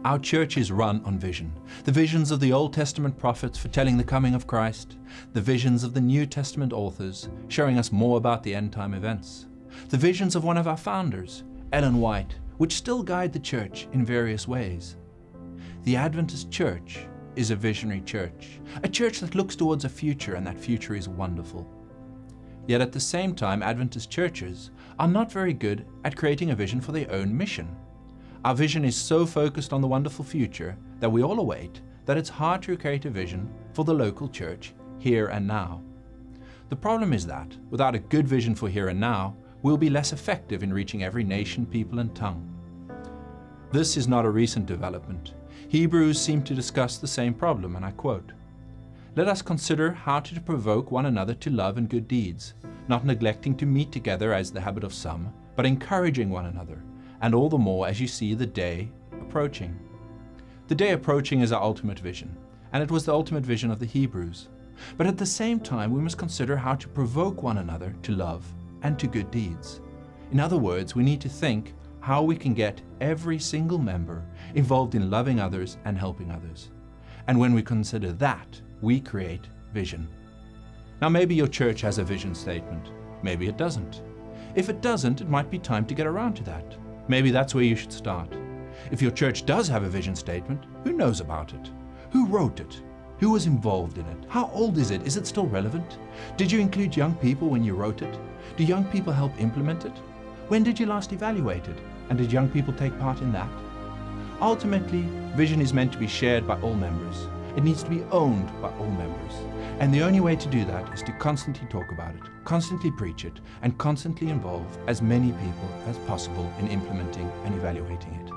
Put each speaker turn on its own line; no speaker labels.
Our church is run on vision. The visions of the Old Testament prophets foretelling the coming of Christ, the visions of the New Testament authors showing us more about the end-time events, the visions of one of our founders, Ellen White, which still guide the church in various ways. The Adventist Church is a visionary church, a church that looks towards a future, and that future is wonderful. Yet at the same time, Adventist churches are not very good at creating a vision for their own mission. Our vision is so focused on the wonderful future that we all await that it's hard to create a vision for the local church here and now. The problem is that, without a good vision for here and now, we'll be less effective in reaching every nation, people and tongue. This is not a recent development. Hebrews seem to discuss the same problem, and I quote, "Let us consider how to provoke one another to love and good deeds, not neglecting to meet together as the habit of some, but encouraging one another, and all the more as you see the day approaching." The day approaching is our ultimate vision, and it was the ultimate vision of the Hebrews. But at the same time, we must consider how to provoke one another to love and to good deeds. In other words, we need to think how we can get every single member involved in loving others and helping others. And when we consider that, we create vision. Now maybe your church has a vision statement, maybe it doesn't. If it doesn't, it might be time to get around to that. Maybe that's where you should start. If your church does have a vision statement, who knows about it? Who wrote it? Who was involved in it? How old is it? Is it still relevant? Did you include young people when you wrote it? Do young people help implement it? When did you last evaluate it? And did young people take part in that? Ultimately, vision is meant to be shared by all members. It needs to be owned by all members. And the only way to do that is to constantly talk about it, constantly preach it, and constantly involve as many people as possible in implementing and evaluating it.